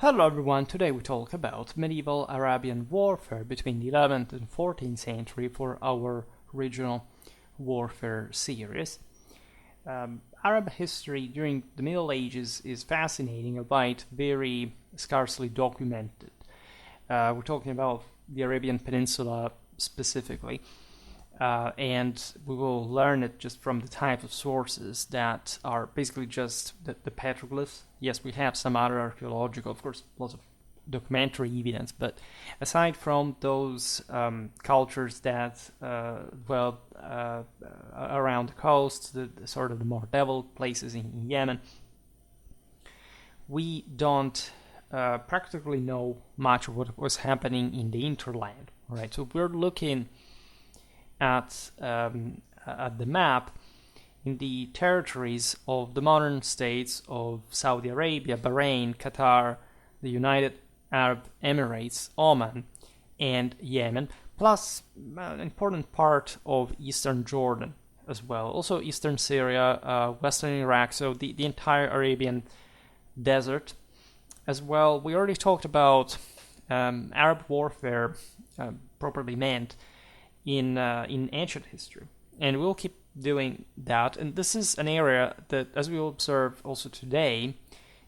Hello everyone, today we talk about medieval Arabian warfare between the 11th and 14th century for our regional warfare series. Arab history during the Middle Ages is fascinating, albeit very scarcely documented. We're talking about the Arabian Peninsula specifically, and we will learn it just from the type of sources that are basically just the petroglyphs. Yes, we have some other archaeological, of course, lots of documentary evidence, but aside from those cultures that dwell around the coast, the sort of the more developed places in Yemen, we don't practically know much of what was happening in the interland. Right, so we're looking at the map in the territories of the modern states of Saudi Arabia, Bahrain, Qatar, the United Arab Emirates, Oman, and Yemen, plus an important part of eastern Jordan as well. Also eastern Syria, western Iraq, so the entire Arabian desert as well. We already talked about Arab warfare properly meant in ancient history, and we'll keep doing that. And this is an area that, as we will observe also today,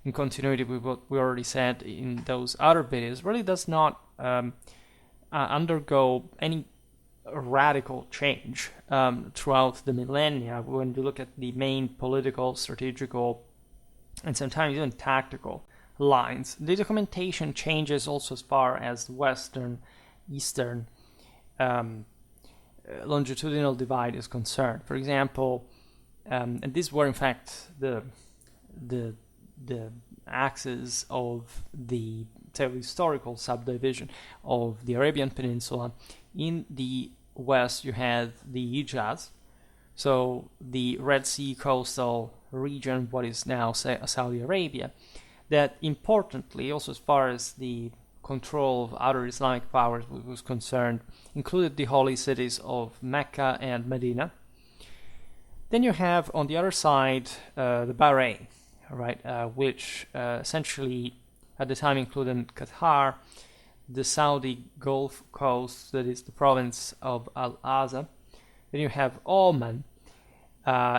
in continuity with what we already said in those other videos, really does not undergo any radical change throughout the millennia when you look at the main political, strategical, and sometimes even tactical lines. The documentation changes also as far as the western, eastern, longitudinal divide is concerned. For example, and these were in fact the axis of the historical subdivision of the Arabian Peninsula. In the west, you had the Hijaz, so the Red Sea coastal region, what is now Saudi Arabia, that importantly, also as far as the control of other Islamic powers was concerned, included the holy cities of Mecca and Medina. Then you have on the other side the Bahrain, right, which essentially at the time included Qatar, the Saudi Gulf Coast, that is the province of Al-Azza. Then you have Oman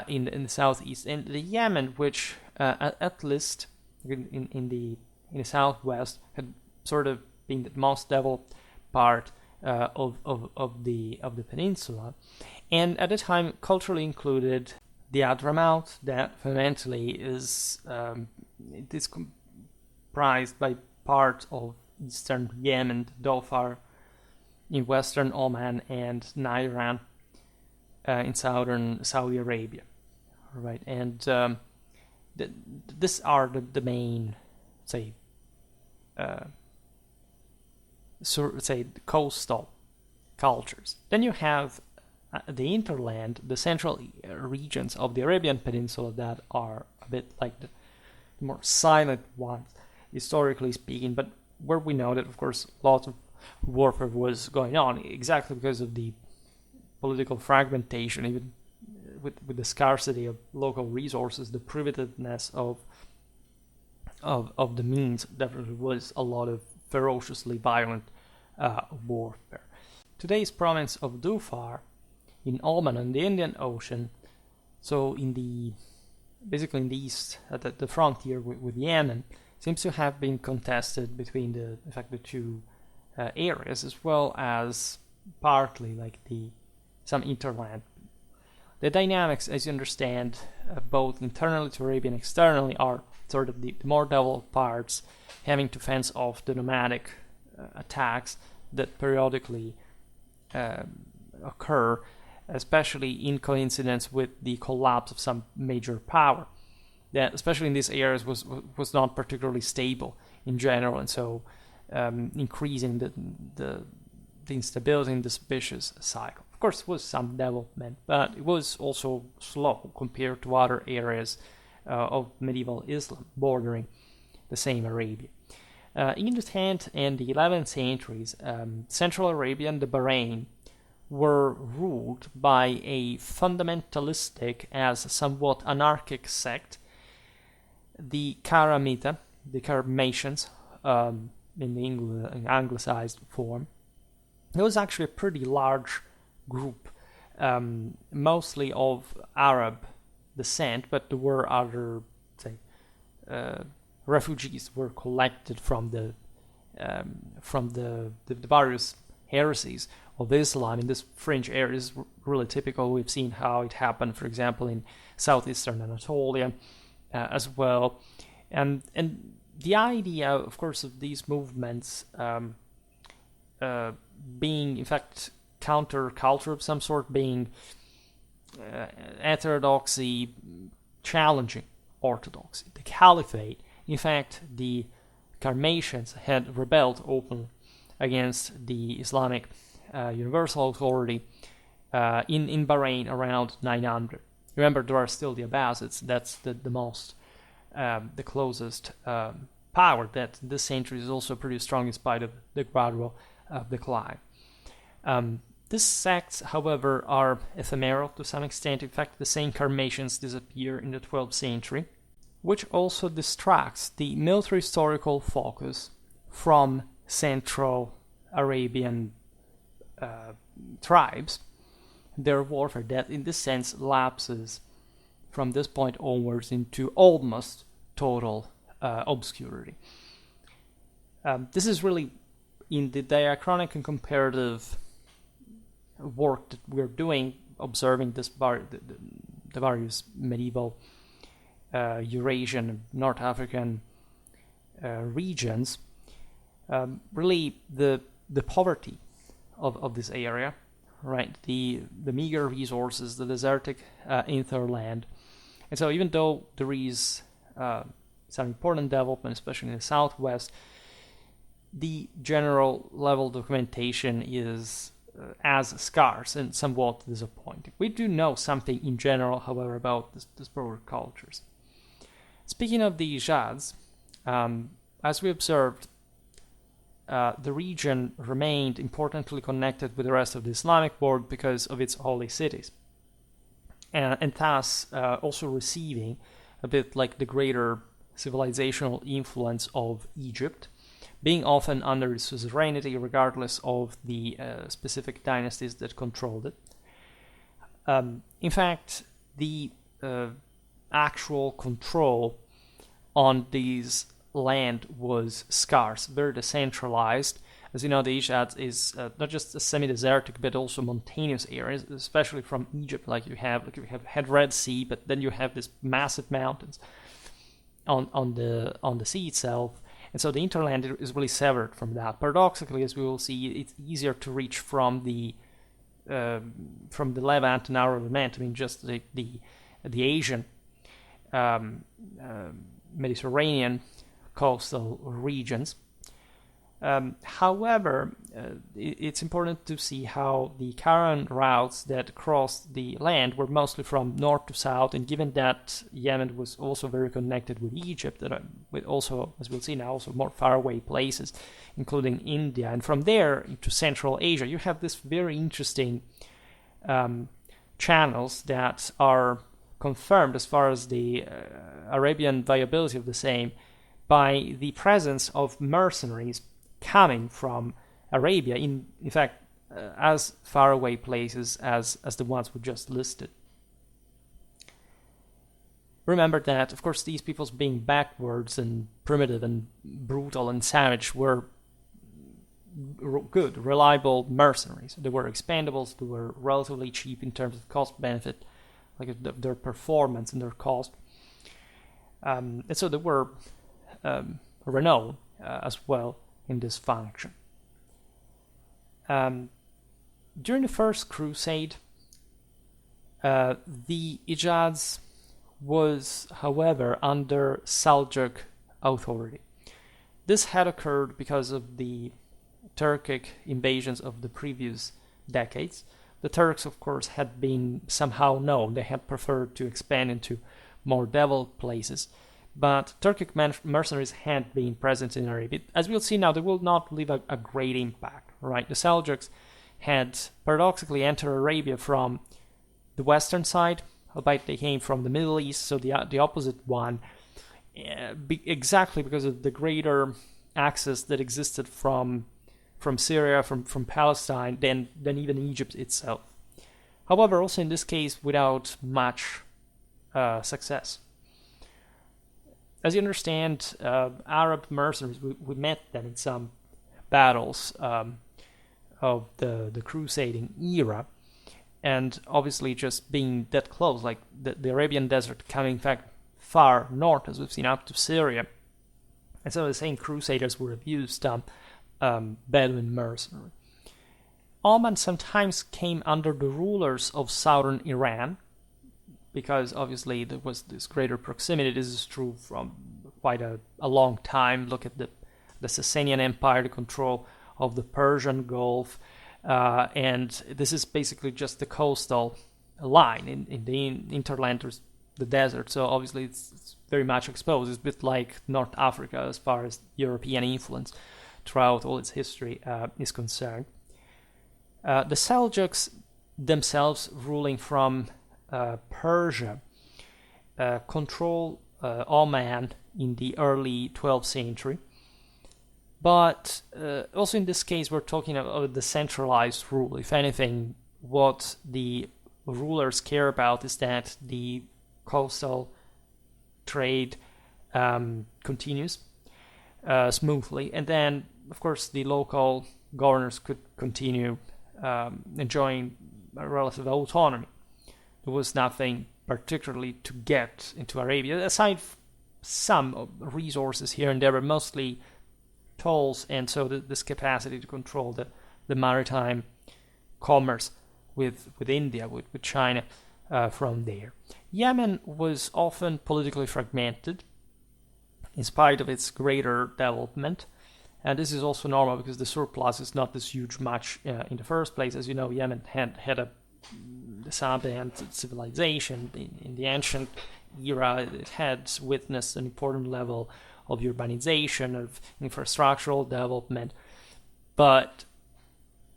in the southeast, and the Yemen, which at least in the southwest had sort of being the most developed part of the peninsula, and at the time culturally included the Hadramaut, that fundamentally is it is comprised by part of eastern Yemen, Dhofar in western Oman, and Nairan in southern Saudi Arabia. Right, and these are the main, say, coastal cultures. Then you have the hinterland, the central regions of the Arabian Peninsula that are a bit like the more silent ones, historically speaking, but where we know that, of course, lots of warfare was going on, exactly because of the political fragmentation, even with the scarcity of local resources, the primitiveness of the means. Definitely was a lot of ferociously violent warfare. Today's province of Dhofar in Oman in the Indian Ocean, so basically in the east, at the frontier with Yemen, seems to have been contested between the two areas, as well as partly like some interland. The dynamics, as you understand, both internally to Arabia and externally, are sort of the more developed parts having to fence off the nomadic attacks that periodically occur, especially in coincidence with the collapse of some major power that, especially in these areas, was not particularly stable in general, and so increasing the instability in this vicious cycle. Of course, there was some development, but it was also slow compared to other areas of medieval Islam bordering the same Arabia. In the 10th and the 11th centuries, Central Arabia and the Bahrain were ruled by a fundamentalistic as somewhat anarchic sect, the Karamita, the Karmatians, in the anglicized form. It was actually a pretty large group, mostly of Arab descent, but there were other, say, refugees were collected from the various heresies of Islam in this fringe area. Is really typical. We've seen how it happened, for example, in southeastern Anatolia as well, and the idea, of course, of these movements being, in fact, counterculture of some sort, being heterodoxy, challenging orthodoxy. The caliphate, in fact, the Karmatians had rebelled openly against the Islamic universal authority in Bahrain around 900. Remember, there are still the Abbasids. That's the most, the closest power that this century is also pretty strong in spite of the gradual decline. These sects, however, are ephemeral to some extent. In fact, the same Karmatians disappear in the 12th century, which also distracts the military historical focus from Central Arabian tribes. Their warfare that, in this sense, lapses from this point onwards into almost total obscurity. This is really in the diachronic and comparative work that we're doing, observing this the various medieval Eurasian, North African regions, really the poverty of this area, right? The meager resources, the desertic hinterland. And so even though there is some important development, especially in the southwest, the general level documentation is as scarce and somewhat disappointing. We do know something in general, however, about these broader cultures. Speaking of the Ijads, as we observed, the region remained importantly connected with the rest of the Islamic world because of its holy cities, and thus also receiving a bit like the greater civilizational influence of Egypt, being often under its suzerainty regardless of the specific dynasties that controlled it. In fact, the actual control on these land was scarce, very decentralized. As you know, the Ijads is not just a semi-desertic but also mountainous areas, especially from Egypt. Like you had Red Sea, but then you have these massive mountains on the sea itself, and so the hinterland is really severed from that. Paradoxically, as we will see, it's easier to reach from the Levant and Arab Levant. I mean, just the Asian Mediterranean coastal regions. However, it's important to see how the caravan routes that crossed the land were mostly from north to south, and given that Yemen was also very connected with Egypt, with also, as we'll see now, also more faraway places, including India, and from there into Central Asia, you have this very interesting channels that are confirmed as far as the Arabian viability of the same by the presence of mercenaries coming from Arabia, in fact, as far away places as the ones we just listed. Remember that, of course, these peoples being backwards and primitive and brutal and savage were good, reliable mercenaries. They were expendables, they were relatively cheap in terms of cost-benefit, like their performance and their cost. And so they were renowned as well in this function. During the First Crusade, the Ijads was, however, under Seljuk authority. This had occurred because of the Turkic invasions of the previous decades. The Turks, of course, had been somehow known. They had preferred to expand into more developed places. But Turkic mercenaries had been present in Arabia. As we'll see now, they will not leave a great impact, right? The Seljuks had paradoxically entered Arabia from the western side, albeit they came from the Middle East, so the opposite one, exactly because of the greater access that existed from Syria, from Palestine, than even Egypt itself. However, also in this case, without much success. As you understand, Arab mercenaries, we met them in some battles of the crusading era, and obviously just being that close, like the Arabian desert coming in fact far north, as we've seen, up to Syria, and so the same crusaders would have used Bedouin mercenary. Oman sometimes came under the rulers of southern Iran, because obviously there was this greater proximity. This is true from quite a long time. Look at the Sasanian Empire, the control of the Persian Gulf, and this is basically just the coastal line. In the hinterland, there's the desert, so obviously it's very much exposed. It's a bit like North Africa as far as European influence throughout all its history is concerned. The Seljuks themselves, ruling from Persia, control Oman in the early 12th century. But also in this case, we're talking about the centralized rule. If anything, what the rulers care about is that the coastal trade continues smoothly, and then, of course, the local governors could continue enjoying a relative autonomy. There was nothing particularly to get into Arabia, aside some resources here and there, but mostly tolls, and so this capacity to control the maritime commerce with India, with China from there. Yemen was often politically fragmented in spite of its greater development, and this is also normal because the surplus is not this huge much in the first place. As you know, Yemen had a advanced civilization in the ancient era. It had witnessed an important level of urbanization, of infrastructural development, but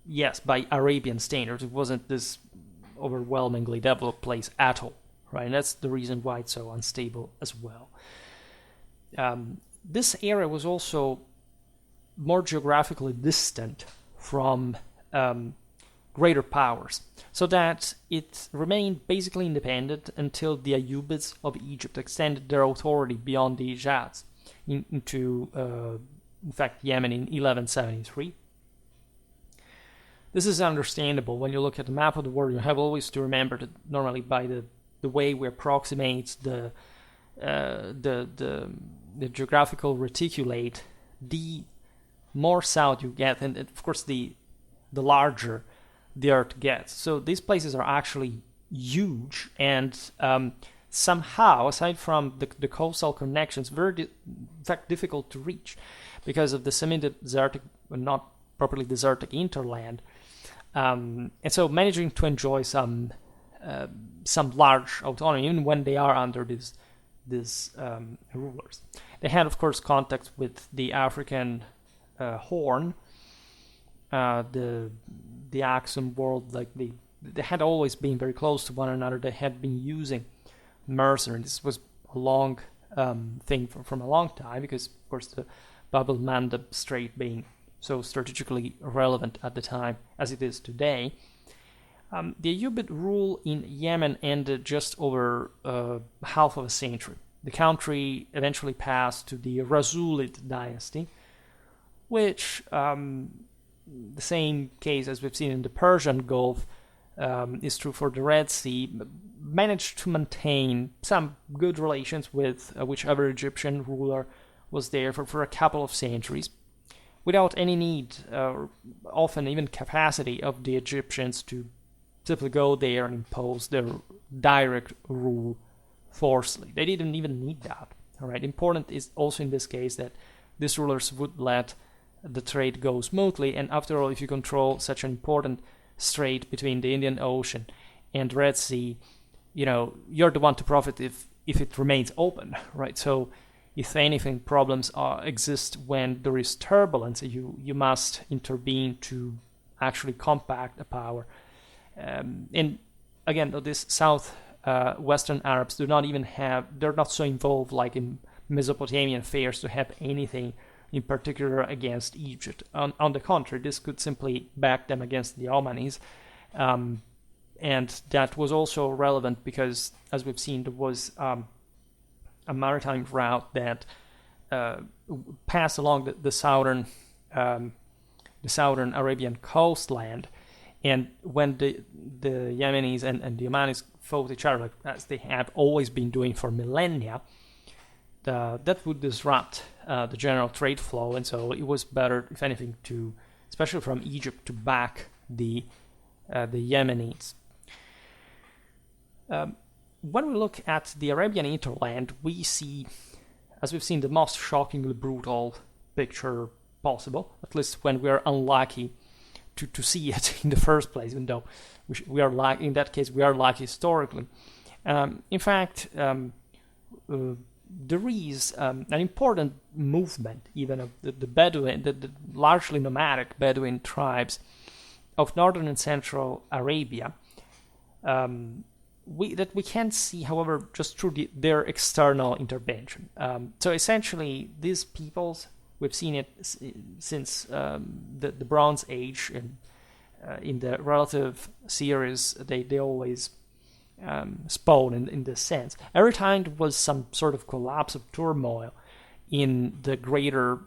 yes, by Arabian standards, it wasn't this overwhelmingly developed place at all, right? And that's the reason why it's so unstable as well. This area was also more geographically distant from greater powers, so that it remained basically independent until the Ayyubids of Egypt extended their authority beyond the Hijaz into, in fact, Yemen in 1173. This is understandable. When you look at the map of the world, you have always to remember that normally by the way we approximate the geographical reticulate, the more south you get, and of course the larger the Earth gets. So these places are actually huge, and somehow, aside from the coastal connections, very in fact difficult to reach because of the semi-desertic, not properly desertic hinterland, and so managing to enjoy some large autonomy, even when they are under these rulers. They had, of course, contact with the African Horn, the Aksum world. Like they had always been very close to one another. They had been using mercenaries. This was a long thing from a long time, because, of course, the Bab el-Mandeb Strait being so strategically relevant at the time as it is today. The Ayyubid rule in Yemen ended just over half of a century. The country eventually passed to the Rasulid dynasty, which, the same case as we've seen in the Persian Gulf, is true for the Red Sea, managed to maintain some good relations with whichever Egyptian ruler was there for a couple of centuries, without any need, or often even capacity, of the Egyptians to simply go there and impose their direct rule forcibly. They didn't even need that. All right. Important is also in this case that these rulers would let the trade go smoothly, and after all, if you control such an important strait between the Indian Ocean and Red Sea, you're the one to profit if it remains open, right? So if anything, problems exist when there is turbulence. You must intervene to actually compact a power. And again, though, these Western Arabs they're not so involved like in Mesopotamian affairs to have anything in particular against Egypt. On the contrary, this could simply back them against the Omanis. And that was also relevant because, as we've seen, there was a maritime route that passed along the southern Arabian coastland. And when the Yemenis and the Omanis fought each other, as they have always been doing for millennia, that would disrupt the general trade flow. And so it was better, if anything, especially from Egypt, to back the Yemenis. When we look at the Arabian hinterland, we see, as we've seen, the most shockingly brutal picture possible, at least when we are unlucky to see it in the first place, even though we are lucky. In that case, we are lucky historically. In fact, there is an important movement, even of the Bedouin, the largely nomadic Bedouin tribes of northern and central Arabia, that we can see, however, just through their external intervention. So essentially, these peoples, we've seen it since the Bronze Age, and in the relative series, they always spawn in this sense. Every time there was some sort of collapse of turmoil in the greater,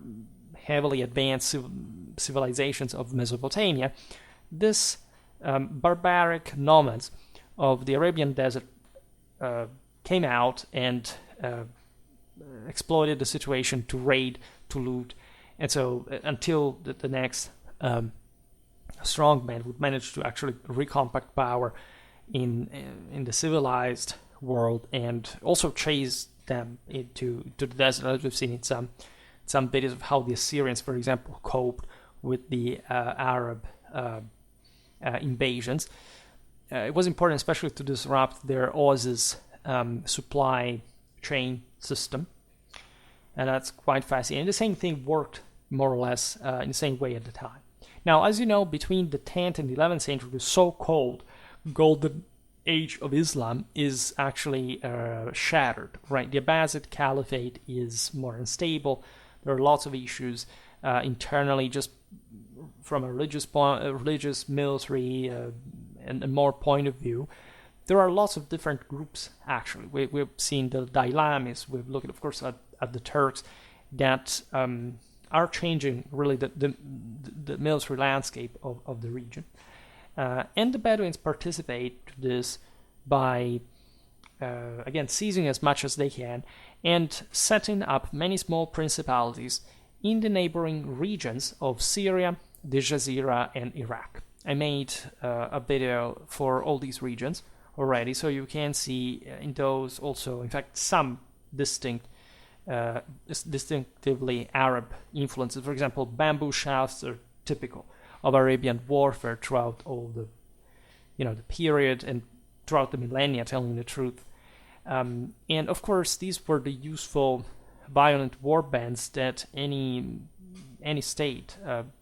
heavily advanced civilizations of Mesopotamia, this barbaric nomads of the Arabian desert came out and exploited the situation to raid, to loot, and so until the next strongman would manage to actually recompact power in the civilized world and also chase them into the desert, as we've seen in some videos of how the Assyrians, for example, coped with the Arab invasions. It was important, especially to disrupt their oasis supply chain system, and that's quite fascinating. And the same thing worked more or less in the same way at the time. Now, as you know, between the 10th and 11th century, the so-called golden age of Islam is actually shattered, right? The Abbasid Caliphate is more unstable. There are lots of issues internally, just from a religious, military, and more point of view. There are lots of different groups, actually. We've seen the Dailamis, we've looked, of course, at the Turks, that are changing, really, the military landscape of the region. And the Bedouins participate to this by, again, seizing as much as they can and setting up many small principalities in the neighboring regions of Syria, the Jazeera, and Iraq. I made a video for all these regions already, so you can see in those also, in fact, some distinctively Arab influences. For example, bamboo shafts are typical of Arabian warfare throughout all the period and throughout the millennia, telling the truth. And of course, these were the useful, violent war bands that any state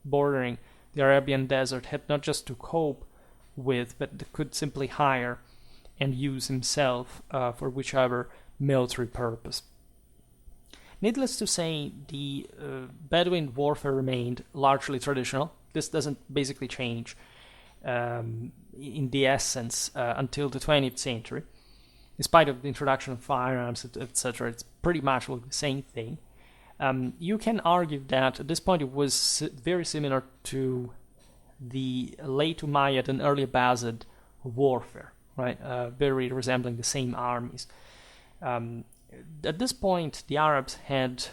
bordering the Arabian desert had not just to cope with, but could simply hire and use himself for whichever military purpose. Needless to say, the Bedouin warfare remained largely traditional. This doesn't basically change in the essence until the 20th century. In spite of the introduction of firearms, etc., it's pretty much the same thing. You can argue that at this point it was very similar to the late Umayyad and early Abbasid warfare, right? Very resembling the same armies. At this point, the Arabs had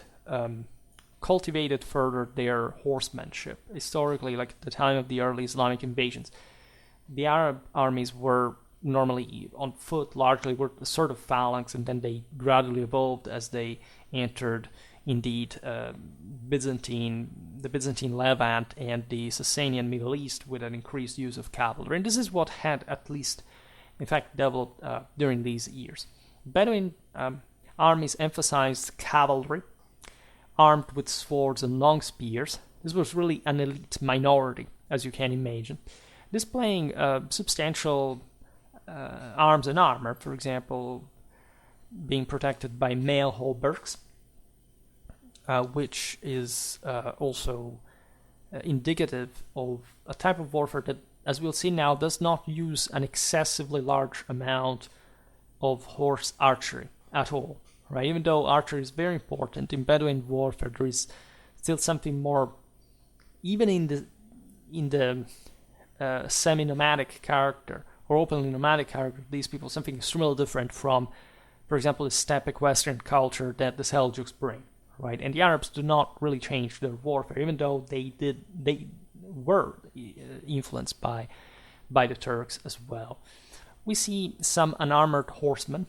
cultivated further their horsemanship. Historically, like at the time of the early Islamic invasions, the Arab armies were normally on foot, largely were a sort of phalanx, and then they gradually evolved as they entered, indeed, the Byzantine Levant and the Sasanian Middle East with an increased use of cavalry. And this is what had at least, in fact, developed during these years. Bedouin armies emphasized cavalry, armed with swords and long spears. This was really an elite minority, as you can imagine, displaying substantial arms and armor, for example, being protected by mail hauberks. which is also indicative of a type of warfare that, as we'll see now, does not use an excessively large amount of horse archery at all, right? Even though archery is very important in Bedouin warfare, there is still something more, even in the semi-nomadic character or openly nomadic character of these people, something extremely different from, for example, the steppe Western culture that the Seljuks bring, right? And the Arabs do not really change their warfare, even though they were influenced by the Turks as well. We see some unarmored horsemen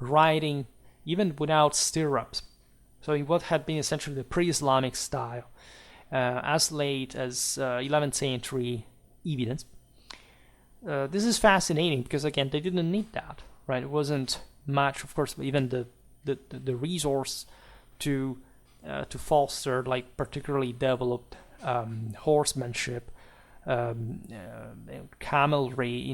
riding even without stirrups. So in what had been essentially the pre-Islamic style, as late as 11th century evidence. This is fascinating because, again, they didn't need that, right? It wasn't much, of course, even the resource to foster like particularly developed horsemanship, camelry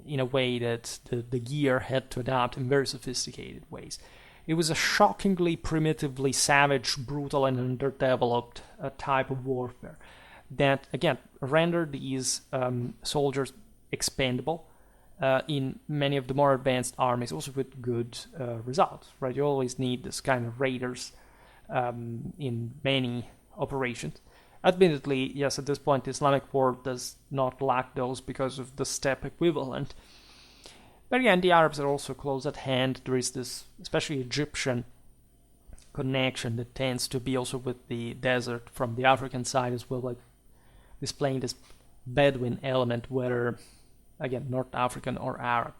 in a way that the gear had to adapt in very sophisticated ways. It was a shockingly primitively savage, brutal, and underdeveloped type of warfare that, again, rendered these soldiers expendable in many of the more advanced armies, also with good results, right? You always need this kind of raiders in many operations. Admittedly, yes, at this point, the Islamic world does not lack those because of the steppe equivalent. But again, the Arabs are also close at hand. There is this, especially Egyptian connection that tends to be also with the desert from the African side as well, like displaying this Bedouin element, whether, again, North African or Arab.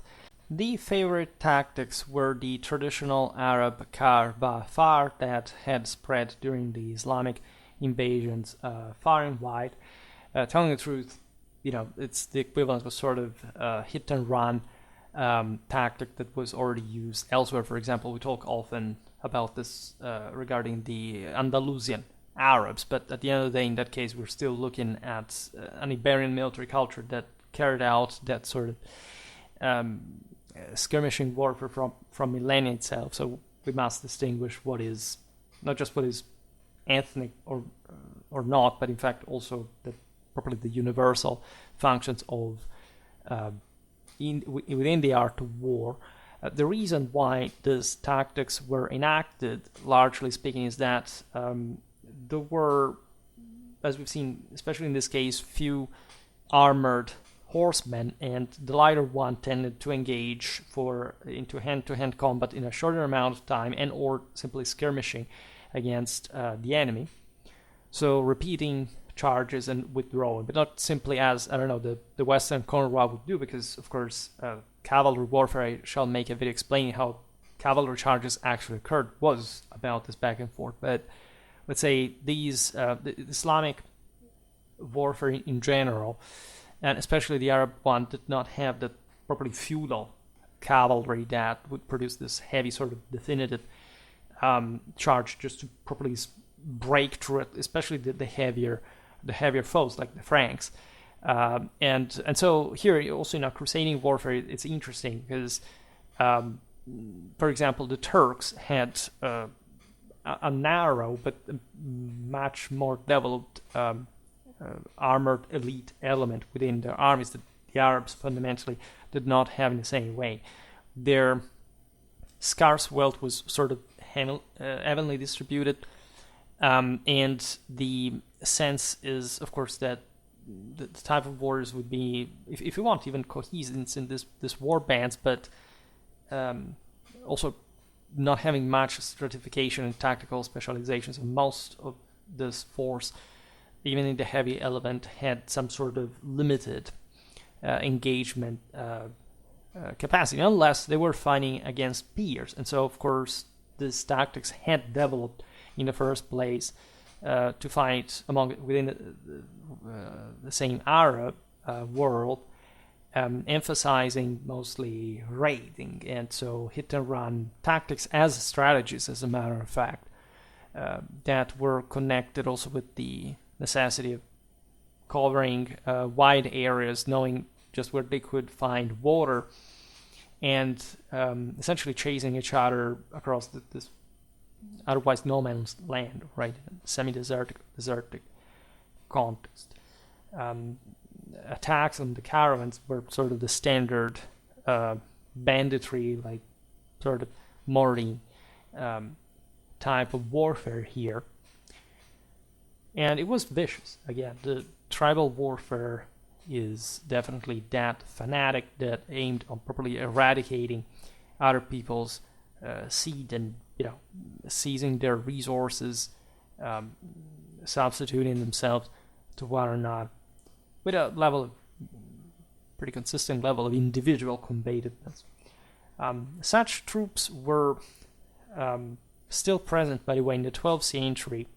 The favorite tactics were the traditional Arab kar ba far that had spread during the Islamic invasions far and wide. Telling the truth, it's the equivalent of a sort of hit and run tactic that was already used elsewhere. For example, we talk often about this regarding the Andalusian Arabs, but at the end of the day, in that case, we're still looking at an Iberian military culture that carried out that sort of skirmishing warfare from millennia itself. So we must distinguish what is not just what is ethnic or not, but in fact also probably the universal functions of within the art of war. The reason why these tactics were enacted, largely speaking, is that there were, as we've seen, especially in this case, few armored horsemen, and the lighter one tended to engage into hand-to-hand combat in a shorter amount of time and or simply skirmishing against the enemy. So repeating charges and withdrawing, but not simply as, the Western Conrad would do, because, of course, cavalry warfare, I shall make a video explaining how cavalry charges actually occurred, was about this back and forth. But let's say these, the Islamic warfare in general, and especially the Arab one, did not have the properly feudal cavalry that would produce this heavy sort of definitive charge just to properly break through it, especially the heavier foes like the Franks. And so here also in crusading warfare, it's interesting because, for example, the Turks had a narrow but much more developed armored elite element within their armies that the Arabs fundamentally did not have in the same way. Their scarce wealth was sort of evenly distributed, and the sense is, of course, that the type of warriors would be, if you want, even cohesence in this war bands, but also not having much stratification and tactical specializations. And most of this force, even in the heavy element, had some sort of limited engagement capacity, unless they were fighting against peers. And so, of course, these tactics had developed in the first place to fight within the same Arab world, emphasizing mostly raiding, and so hit and run tactics as strategies, as a matter of fact, that were connected also with the necessity of covering wide areas, knowing just where they could find water, and essentially chasing each other across this otherwise no man's land, right? Desertic context. Attacks on the caravans were sort of the standard banditry, like sort of Mording type of warfare here. And it was vicious. Again, the tribal warfare is definitely that fanatic, that aimed on properly eradicating other people's seed and seizing their resources, substituting themselves to what or not, with a pretty consistent level of individual combativeness. Such troops were still present, by the way, in the 12th century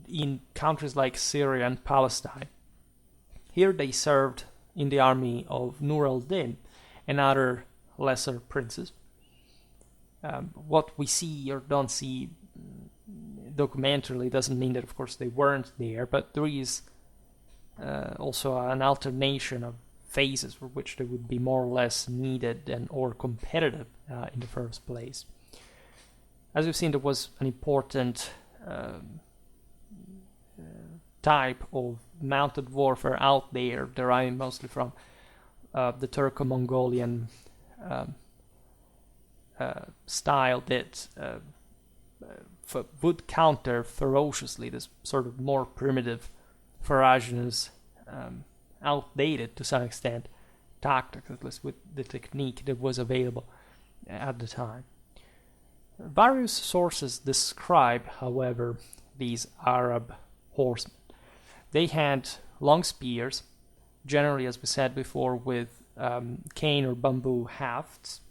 in countries like Syria and Palestine. Here they served in the army of Nur al-Din and other lesser princes. What we see or don't see documentarily doesn't mean that, of course, they weren't there, but there is also an alternation of phases for which they would be more or less needed or competitive in the first place. As we've seen, there was an important type of mounted warfare out there, deriving mostly from the Turco-Mongolian style that would counter ferociously this sort of more primitive, ferocious, outdated to some extent tactics, at least with the technique that was available at the time. Various sources describe, however, these Arab horsemen. They had long spears, generally, as we said before, with cane or bamboo hafts,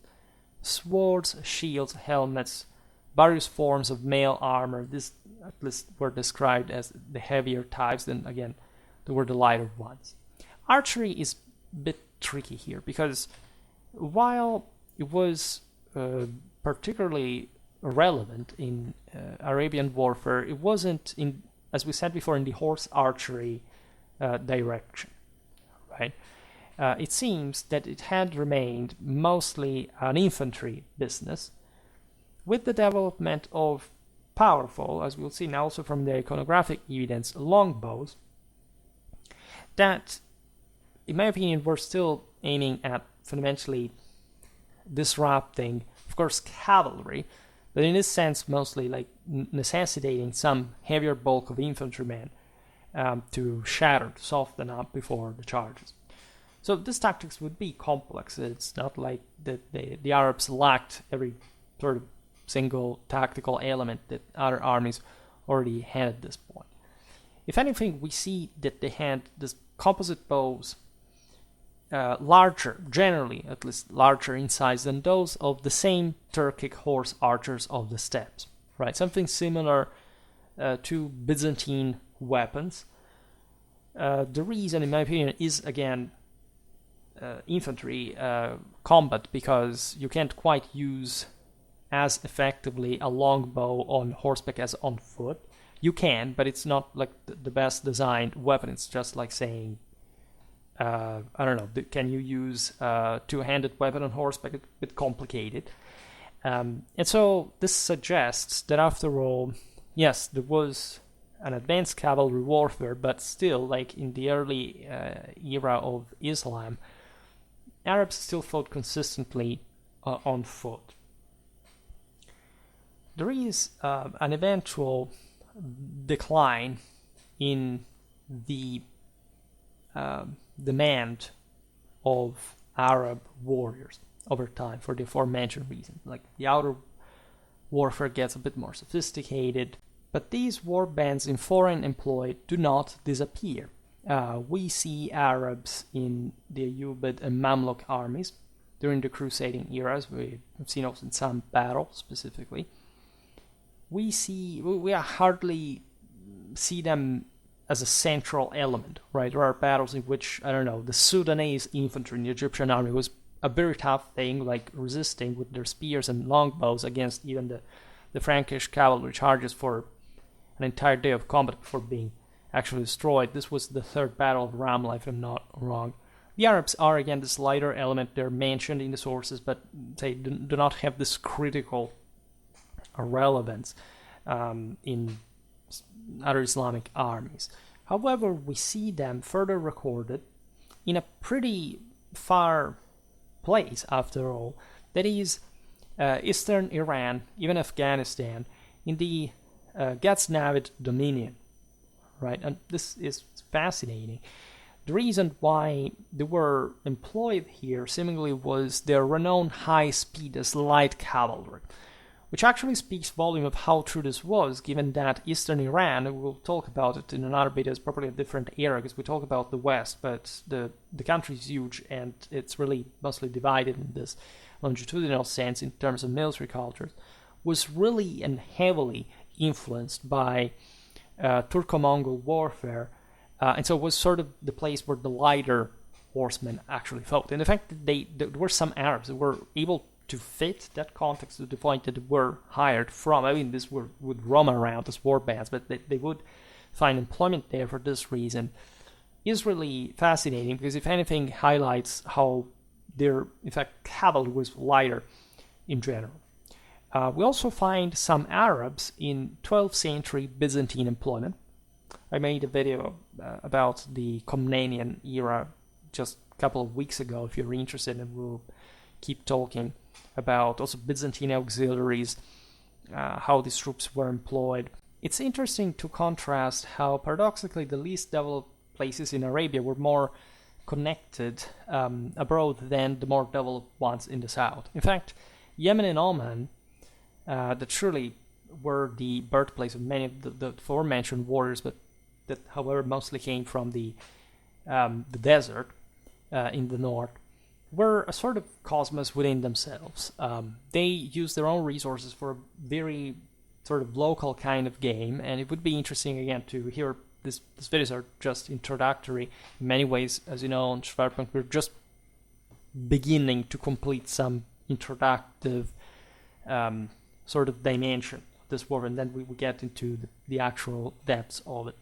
swords, shields, helmets, various forms of mail armor. This at least were described as the heavier types, then again, there were the lighter ones. Archery is a bit tricky here, because while it was particularly relevant in Arabian warfare, it wasn't, in, as we said before, in the horse archery direction, right? It seems that it had remained mostly an infantry business, with the development of powerful, as we'll see now also from the iconographic evidence, longbows, that, in my opinion, were still aiming at fundamentally disrupting, of course, cavalry, but in this sense mostly like necessitating some heavier bulk of infantrymen to shatter, to soften up before the charges. So these tactics would be complex. It's not like the Arabs lacked every sort of single tactical element that other armies already had at this point. If anything, we see that they had these composite bows, larger, generally at least larger in size than those of the same Turkic horse archers of the steppes, right? Something similar to Byzantine weapons. The reason, in my opinion, is again infantry combat, because you can't quite use as effectively a longbow on horseback as on foot. You can, but it's not like the best designed weapon. It's just like saying, I don't know, can you use a two-handed weapon on horseback? It's a bit complicated. And so this suggests that after all, yes, there was an advanced cavalry warfare, but still, like in the early era of Islam, Arabs still fought consistently on foot. There is an eventual decline in the demand of Arab warriors over time for the aforementioned reasons. Like the outer warfare gets a bit more sophisticated, but these war bands in foreign employ do not disappear. We see Arabs in the Ayyubid and Mamluk armies during the crusading eras. We've seen also in some battles specifically. We hardly see them as a central element, right? There are battles in which, I don't know, the Sudanese infantry in the Egyptian army was a very tough thing, like resisting with their spears and longbows against even the Frankish cavalry charges for an entire day of combat before being actually destroyed. This was the third battle of Ramla, if I'm not wrong. The Arabs are, again, this lighter element. They're mentioned in the sources, but they do not have this critical relevance in other Islamic armies. However, we see them further recorded in a pretty far place, after all, that is eastern Iran, even Afghanistan, in the Ghaznavid dominion, right? And this is fascinating. The reason why they were employed here seemingly was their renowned high-speed light cavalry, which actually speaks volume of how true this was, given that eastern Iran, and we'll talk about it in another video, is probably a different era, because we talk about the West, but the country is huge, and it's really mostly divided in this longitudinal sense in terms of military cultures, was really and heavily influenced by Turco-Mongol warfare, and so it was sort of the place where the lighter horsemen actually fought. And the fact that there were some Arabs that were able to fit that context to the point that they were hired from, I mean, this would roam around as war bands, but they would find employment there for this reason, is really fascinating, because if anything highlights how their, in fact, cavalry was lighter in general. We also find some Arabs in 12th century Byzantine employment. I made a video about the Komnenian era just a couple of weeks ago, if you're interested, and we'll keep talking about also Byzantine auxiliaries, how these troops were employed. It's interesting to contrast how paradoxically the least developed places in Arabia were more connected abroad than the more developed ones in the south. In fact, Yemen and Oman, that surely were the birthplace of many of the aforementioned warriors, but that, however, mostly came from the desert in the north, were a sort of cosmos within themselves. They used their own resources for a very sort of local kind of game, and it would be interesting again to hear these videos are just introductory. In many ways, as you know, on Schwerpunkt, we're just beginning to complete some introductive sort of dimension of this war, and then we get into the actual depths of it.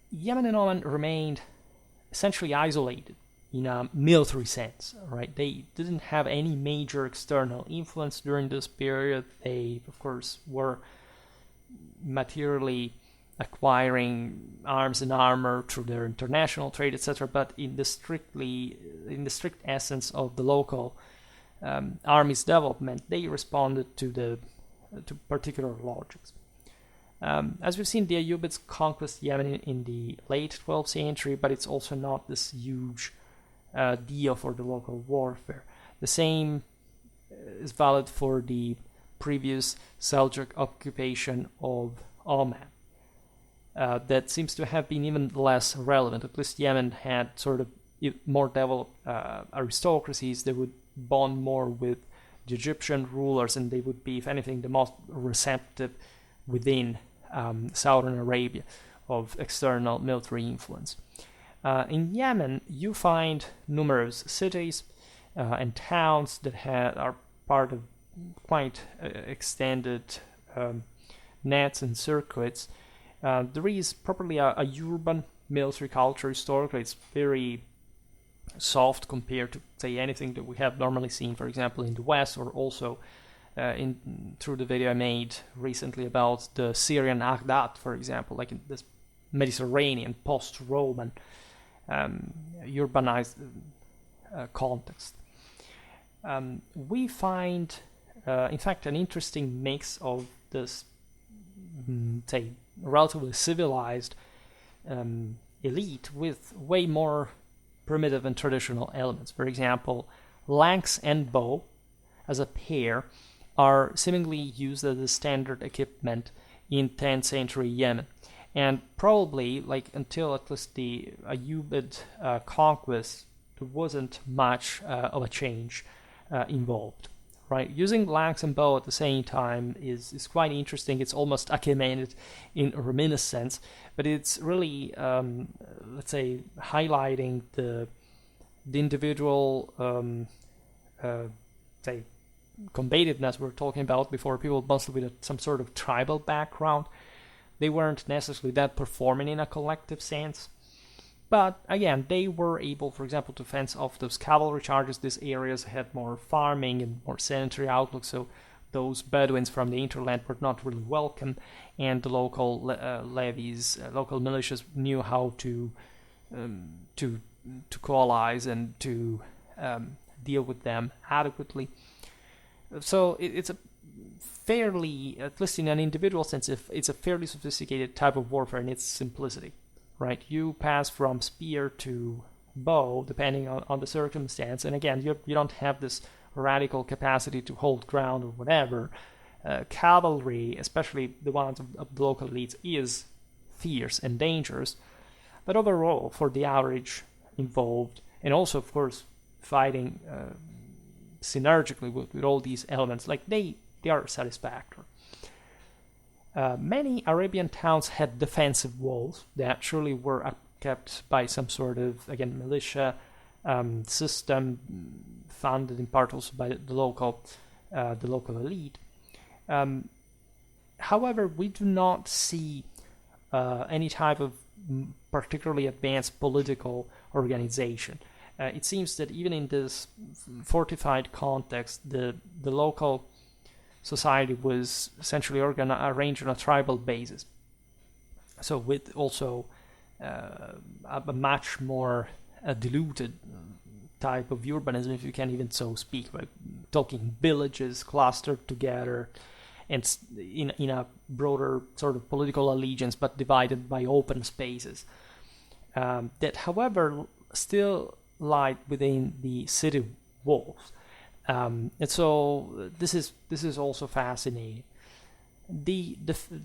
Yemen and Oman remained essentially isolated in a military sense, right? They didn't have any major external influence during this period. They, of course, were materially acquiring arms and armor through their international trade, etc. But in the strict essence of the local army's development, they responded to particular logics. As we've seen, the Ayyubids conquest Yemen in the late 12th century, but it's also not this huge deal for the local warfare. The same is valid for the previous Seljuk occupation of Oman. That seems to have been even less relevant. At least Yemen had sort of more developed aristocracies. They would bond more with the Egyptian rulers, and they would be, if anything, the most receptive within southern Arabia of external military influence. In Yemen, you find numerous cities and towns that are part of quite extended nets and circuits. There is properly a urban military culture historically. It's very soft compared to, say, anything that we have normally seen, for example, in the West, or also through the video I made recently about the Syrian Aghdad, for example, like in this Mediterranean post-Roman urbanized context. We find, in fact, an interesting mix of this, say, relatively civilized elite with way more primitive and traditional elements. For example, lance and bow as a pair are seemingly used as a standard equipment in 10th century Yemen. And probably, like, until at least the Ayyubid conquest, there wasn't much of a change involved. Right, using lance and bow at the same time is quite interesting. It's almost Achaemenid in reminiscence, but it's really, let's say, highlighting the individual, say, combativeness we're talking about before. People mostly with some sort of tribal background. They weren't necessarily that performing in a collective sense. But again, they were able, for example, to fence off those cavalry charges. These areas had more farming and more sedentary outlook, so those Bedouins from the hinterland were not really welcome, and the local levies, local militias knew how to coalesce and to deal with them adequately. So it's a fairly, at least in an individual sense, it's a fairly sophisticated type of warfare in its simplicity, right? You pass from spear to bow depending on the circumstance, and again, you don't have this radical capacity to hold ground or whatever. Cavalry, especially the ones of the local elites, is fierce and dangerous, but overall, for the average involved, and also, of course, fighting synergically with all these elements, like they are satisfactory. Many Arabian towns had defensive walls that surely were kept by some sort of, again, militia system, funded in part also by the local elite. However, we do not see any type of particularly advanced political organization. It seems that even in this fortified context, the local society was essentially arranged on a tribal basis. So with also a much more diluted type of urbanism, if you can even so speak, like talking villages clustered together and in a broader sort of political allegiance, but divided by open spaces. That, however, still lied within the city walls. And so this is also fascinating. The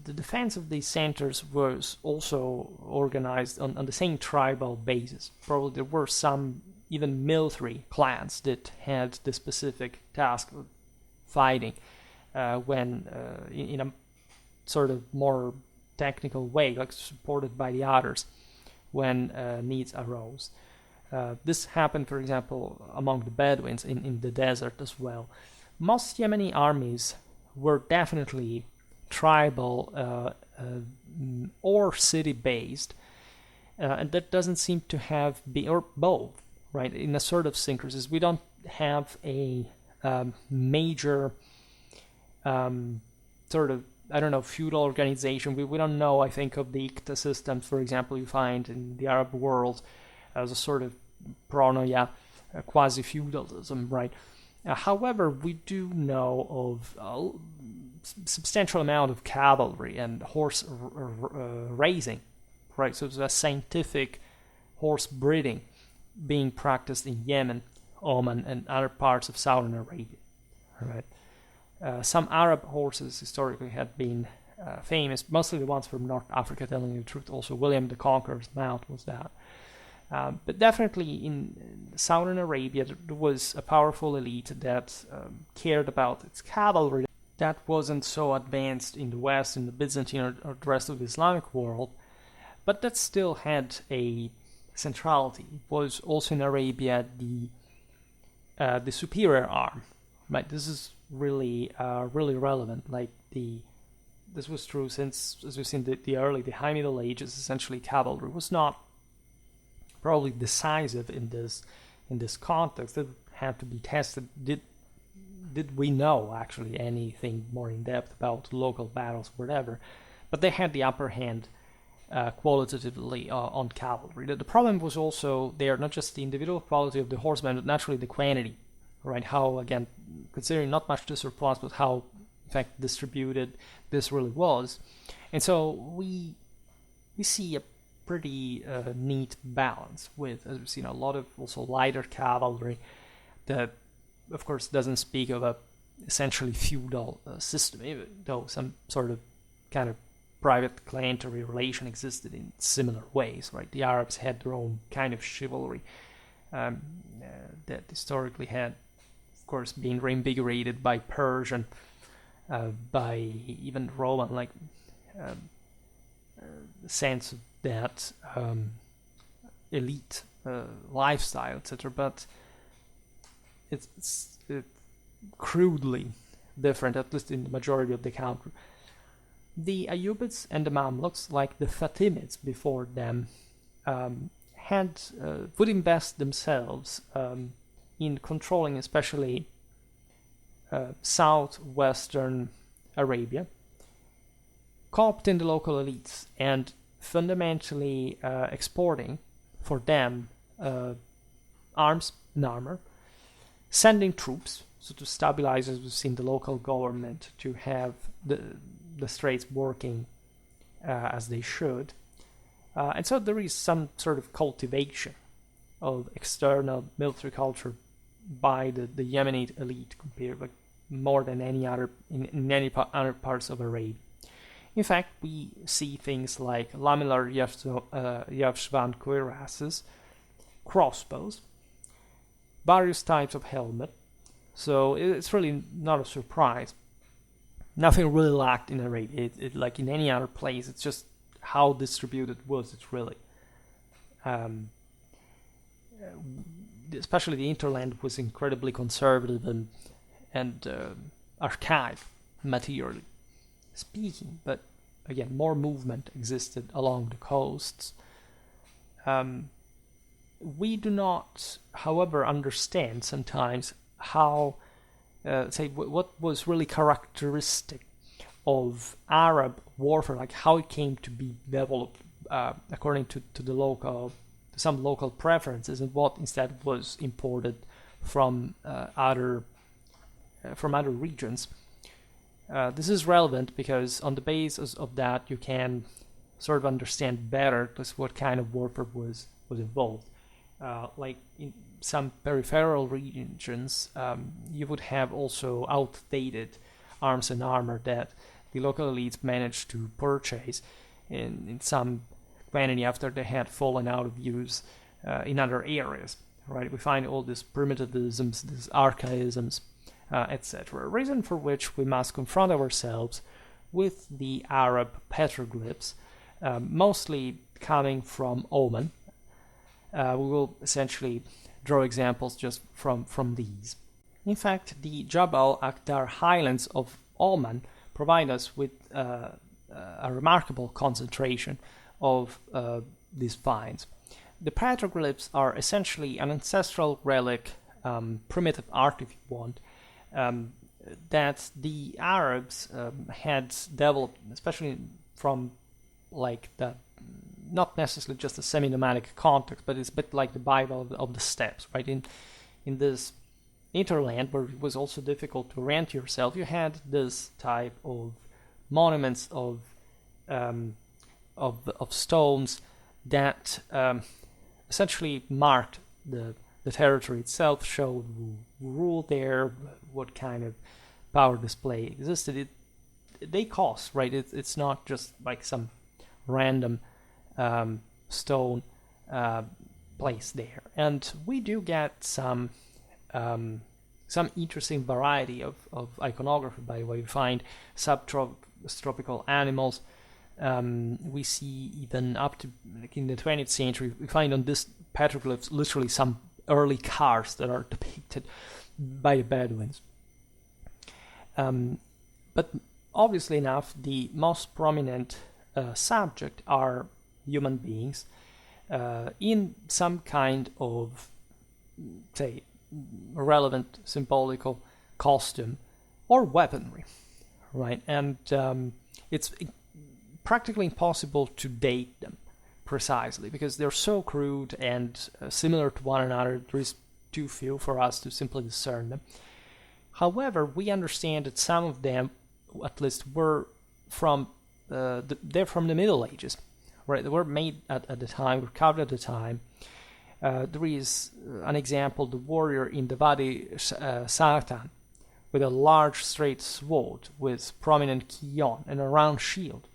defense of these centers was also organized on the same tribal basis. Probably there were some even military clans that had the specific task of fighting when in a sort of more technical way, like supported by the others when needs arose. This happened, for example, among the Bedouins in the desert as well. Most Yemeni armies were definitely tribal or city-based, and that doesn't seem to have been, or both, right, in a sort of synchrosis. We don't have a major sort of, I don't know, feudal organization. We don't know, I think, of the Iqta systems, for example, you find in the Arab world as a sort of pronoia, quasi-feudalism, right? However, we do know of a substantial amount of cavalry and horse raising, right? So it's a scientific horse breeding being practiced in Yemen, Oman, and other parts of southern Arabia, right? Some Arab horses historically had been famous, mostly the ones from North Africa, telling you the truth. Also, William the Conqueror's mount was that. But definitely in southern Arabia, there was a powerful elite that cared about its cavalry. That wasn't so advanced in the West, in the Byzantine or the rest of the Islamic world, but that still had a centrality. It was also in Arabia the superior arm, right? This is really relevant. Like this was true since, as we've seen, the High Middle Ages. Essentially, cavalry was not probably decisive in this context. It had to be tested. Did we know actually anything more in depth about local battles, whatever? But they had the upper hand qualitatively on cavalry. The problem was also there, not just the individual quality of the horsemen, but naturally the quantity, right? How, again, considering not much to surplus, but how in fact distributed this really was. And so we see a pretty neat balance with, as we've seen, a lot of also lighter cavalry that, of course, doesn't speak of a essentially feudal system, even though some sort of kind of private clientele relation existed in similar ways, right? The Arabs had their own kind of chivalry that historically had, of course, been reinvigorated by Persian, by even Roman, like sense of that elite lifestyle, etc. But it's crudely different, at least in the majority of the country. The Ayyubids and the Mamluks, like the Fatimids before them, would invest themselves in controlling especially southwestern Arabia, co-opting the local elites and fundamentally exporting for them arms and armor, sending troops, so to stabilize, as we've seen, the local government, to have the straits working as they should. And so there is some sort of cultivation of external military culture by the Yemenite elite, compared like more than any other in any other parts of Arabia. In fact, we see things like lamellar Yavshvan cuirasses, crossbows, various types of helmet. So it's really not a surprise. Nothing really lacked in Arabia. It like in any other place. It's just how distributed was it really. Especially the hinterland was incredibly conservative and archaic materially speaking, but again, more movement existed along the coasts. We do not, however, understand sometimes how, what was really characteristic of Arab warfare, like how it came to be developed according to some local preferences, and what instead was imported from other regions. This is relevant because on the basis of that you can sort of understand better just what kind of warfare was involved. Like in some peripheral regions, you would have also outdated arms and armor that the local elites managed to purchase in some quantity after they had fallen out of use in other areas. Right? We find all these primitivisms, these archaisms, etc. Reason for which we must confront ourselves with the Arab petroglyphs, mostly coming from Oman. We will essentially draw examples just from these. In fact, the Jabal Akhtar highlands of Oman provide us with a remarkable concentration of these finds. The petroglyphs are essentially an ancestral relic, primitive art if you want, that the Arabs had developed, especially from like the, not necessarily just a semi-nomadic context, but it's a bit like the Bible of the steppes, right? In this hinterland where it was also difficult to orient yourself, you had this type of monuments of stones that essentially marked the territory itself, showed who ruled there, what kind of power display existed. They cost, right? It's not just like some random stone place there. And we do get some interesting variety of iconography, by the way. We find subtropical animals. We see even up to like in the 20th century, we find on this petroglyphs literally some early cars that are depicted by the Bedouins. But obviously enough, the most prominent subject are human beings in some kind of, say, relevant symbolical costume or weaponry, right? And it's practically impossible to date them precisely because they're so crude and similar to one another. There is too few for us to simply discern them. However, we understand that some of them, at least, were from they're from the Middle Ages, right? They were made at the time, were carved at the time. There is an example: the warrior in the Wadi Sartan, with a large straight sword with prominent kion and a round shield.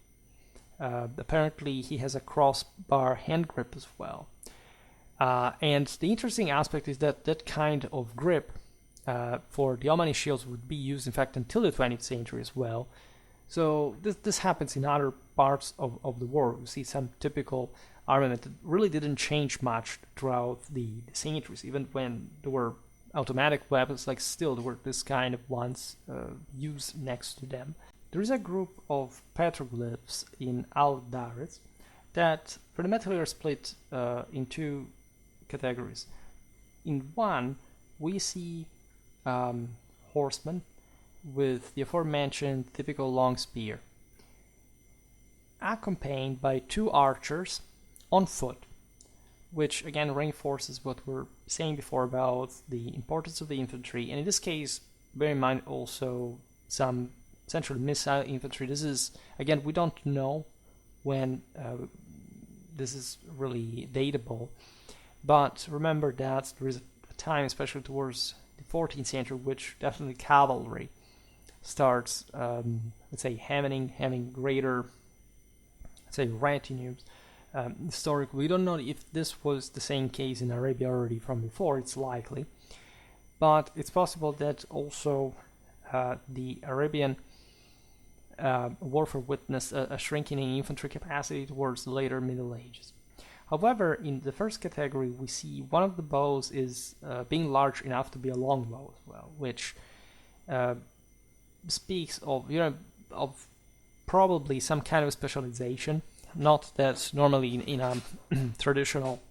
Apparently, he has a crossbar hand grip as well. And the interesting aspect is that that kind of grip for the Omani shields would be used, in fact, until the 20th century as well. So this happens in other parts of the world. We see some typical armament that really didn't change much throughout the centuries, even when there were automatic weapons, like still there were this kind of ones used next to them. There is a group of petroglyphs in Al-Daris that fundamentally are split in two categories. In one, we see horsemen with the aforementioned typical long spear, accompanied by 2 archers on foot, which again reinforces what we were saying before about the importance of the infantry, and in this case, bear in mind also some essentially missile infantry. This is, again, we don't know when this is really datable, but remember that there is a time, especially towards the 14th century, which definitely cavalry starts, let's say, having greater, let's say, retinues. Historically, we don't know if this was the same case in Arabia already from before. It's likely, but it's possible that also the Arabian warfare witnessed a shrinking in infantry capacity towards the later Middle Ages. However, in the first category, we see one of the bows is being large enough to be a longbow as well, which speaks of, of probably some kind of specialization. Not that normally in a traditional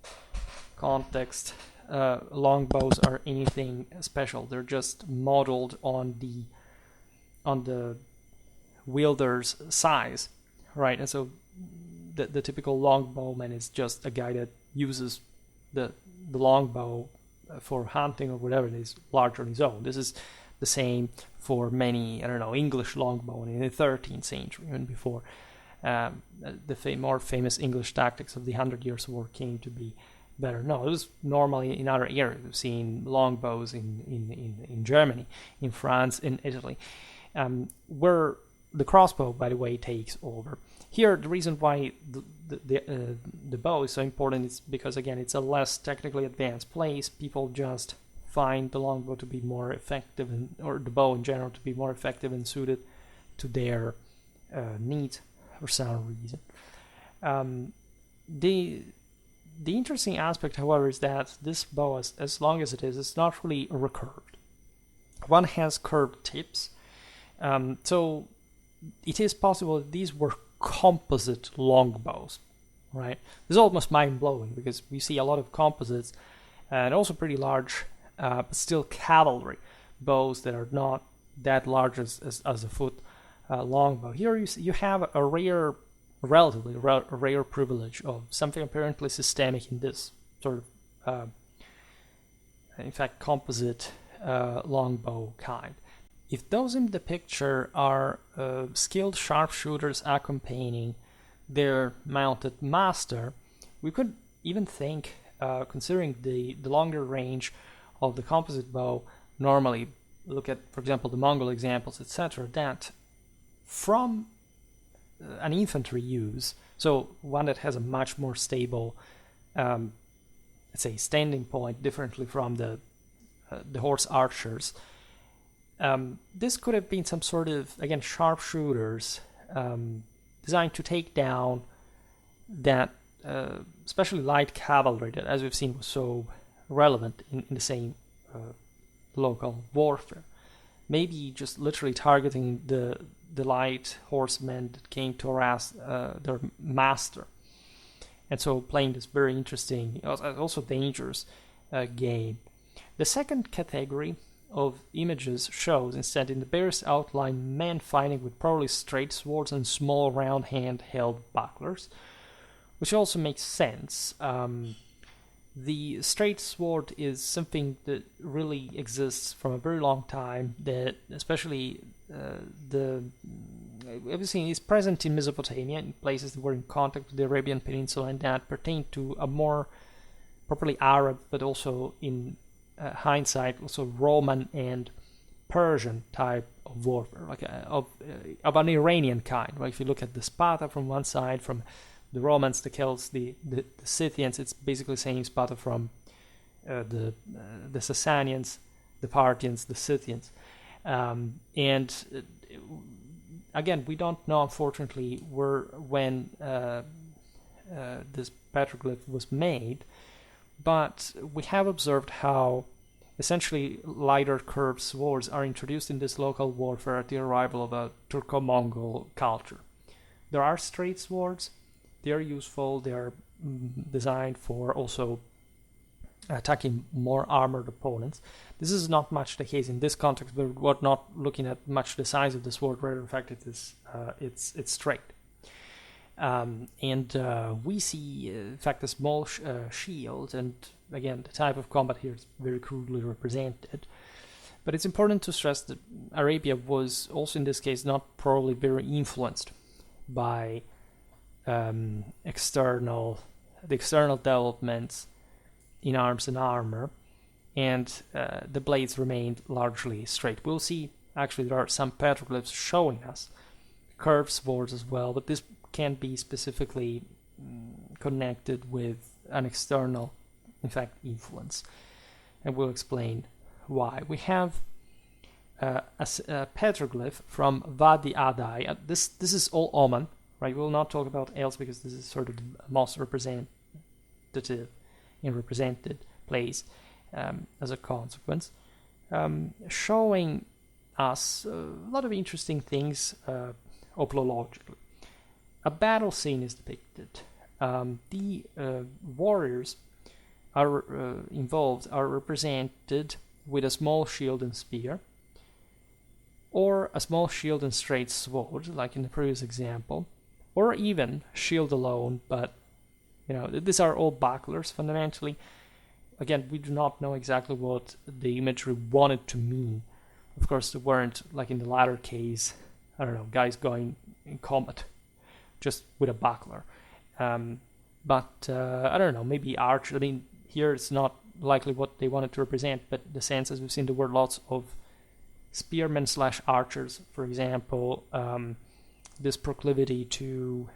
context, longbows are anything special. They're just modeled on the wielder's size, right? And so the typical longbowman is just a guy that uses the longbow for hunting or whatever it is, large on his own. This is the same for many, English longbowmen in the 13th century, even before the more famous English tactics of the 100 Years' War came to be better. No, it was normally in other areas. We've seen longbows in Germany, in France, in Italy, where the crossbow, by the way, takes over. Here, the reason why the bow is so important is because, again, it's a less technically advanced place. People just find the longbow to be more effective, or the bow in general to be more effective and suited to their needs for some reason. The interesting aspect, however, is that this bow, as long as it is, it's not really recurved. One has curved tips, so it is possible that these were composite longbows, right? This is almost mind-blowing because we see a lot of composites and also pretty large, but still cavalry bows that are not that large as a foot longbow. Here you have a relatively rare privilege of something apparently systemic in this sort of, in fact, composite longbow kind. If those in the picture are skilled sharpshooters accompanying their mounted master, we could even think, considering the longer range of the composite bow, normally look at, for example, the Mongol examples, etc., that from an infantry use, so one that has a much more stable, let's say, standing point, differently from the horse archers, this could have been some sort of, again, sharpshooters designed to take down that, especially light cavalry that, as we've seen, was so relevant in the same local warfare. Maybe just literally targeting the light horsemen that came to harass their master. And so playing this very interesting, also dangerous game. The second category of images shows instead in the barest outline men fighting with probably straight swords and small round hand-held bucklers, which also makes sense. The straight sword is something that really exists from a very long time, that especially everything is present in Mesopotamia, in places that were in contact with the Arabian Peninsula, and that pertain to a more properly Arab, but also in hindsight, also Roman and Persian type of warfare, like of an Iranian kind. Right? If you look at the Sparta from one side, from the Romans, the Celts, the Scythians, it's basically same Sparta from the Sasanians, the Parthians, the Scythians. And again, we don't know, unfortunately, when this petroglyph was made, but we have observed how essentially lighter curved swords are introduced in this local warfare at the arrival of a Turco-Mongol culture. There are straight swords. They are useful. They are designed for also attacking more armored opponents. This is not much the case in this context, but we're not looking at much the size of the sword, rather in fact it's straight. We see, in fact, a small shield, and again, the type of combat here is very crudely represented. But it's important to stress that Arabia was also in this case not probably very influenced by the external developments in arms and armor, and the blades remained largely straight. We'll see, actually, there are some petroglyphs showing us curved swords as well, but this can't be specifically connected with an external, in fact, influence. And we'll explain why. We have a petroglyph from Wadi Adai. This is all Oman, right? We'll not talk about else because this is sort of the most representative and represented place as a consequence, showing us a lot of interesting things opolologically. A battle scene is depicted. The warriors are involved are represented with a small shield and spear, or a small shield and straight sword, like in the previous example, or even shield alone, but these are all bucklers fundamentally. Again, we do not know exactly what the imagery wanted to mean. Of course, there weren't, like in the latter case, I don't know, guys going in combat just with a buckler. But I don't know, maybe archer. I mean, here it's not likely what they wanted to represent, but the sense, as we've seen, there were lots of spearmen / archers, for example. This proclivity to,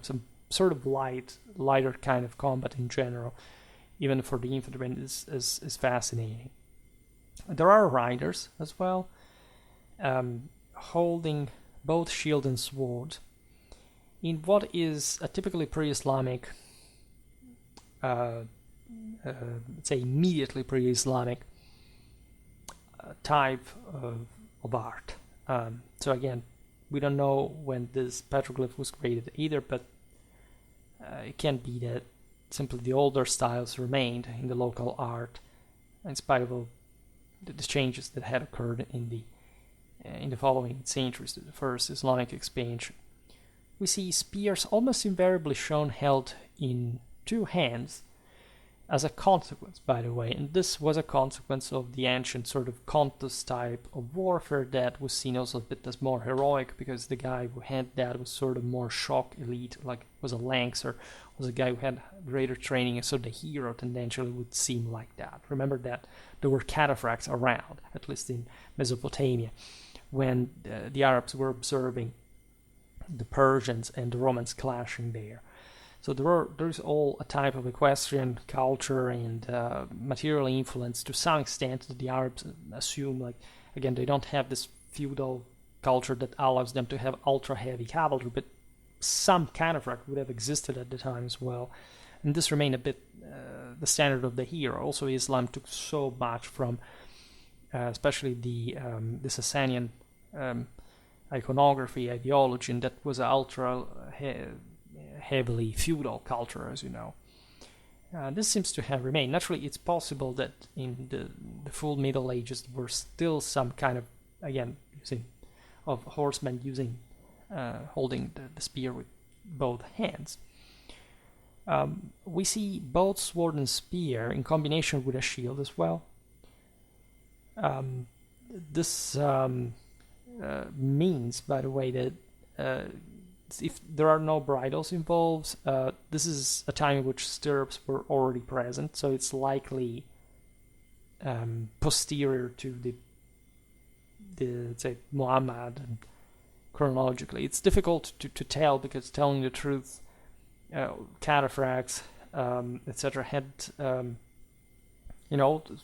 some sort of lighter kind of combat in general, even for the infantrymen, is fascinating. There are riders as well, holding both shield and sword in what is a typically pre-Islamic, let's say immediately pre-Islamic type of art. So again, we don't know when this petroglyph was created either, but it can be that simply the older styles remained in the local art in spite of all the changes that had occurred in the following centuries, the first Islamic expansion. We see spears almost invariably shown held in two hands as a consequence, by the way, and this was a consequence of the ancient sort of contest type of warfare that was seen also a bit as more heroic, because the guy who had that was sort of more shock elite, like was a lancer, was a guy who had greater training, and so the hero tendentially would seem like that. Remember that there were cataphracts around, at least in Mesopotamia, when the Arabs were observing the Persians and the Romans clashing there. So there's all a type of equestrian culture and material influence to some extent that the Arabs assume. Like, again, they don't have this feudal culture that allows them to have ultra heavy cavalry, but some cataphracts would have existed at the time as well. And this remained a bit the standard of the hero. Also, Islam took so much from, especially the Sasanian iconography, ideology, and that was ultra heavily feudal culture, as you know. This seems to have remained. Naturally, it's possible that in the full Middle Ages there were still some kind of, again, of horsemen holding the spear with both hands. We see both sword and spear in combination with a shield as well. This means, by the way, that if there are no bridles involved, this is a time in which stirrups were already present, so it's likely posterior to the let's say Muhammad. And chronologically, it's difficult to tell, because, telling the truth, cataphracts, etc., had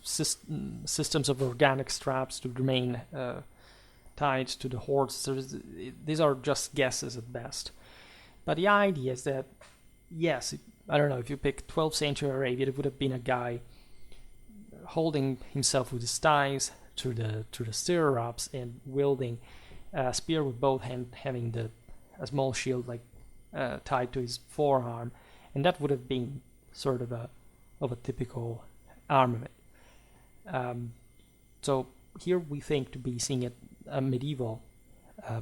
systems of organic straps to remain tied to the horse. So these are just guesses at best. But the idea is that, yes, I don't know, if you pick 12th century Arabia, it would have been a guy holding himself with his thighs to the stirrups and wielding a spear with both hands, having a small shield tied to his forearm, and that would have been sort of a of a typical armament. So here we think to be seeing a medieval,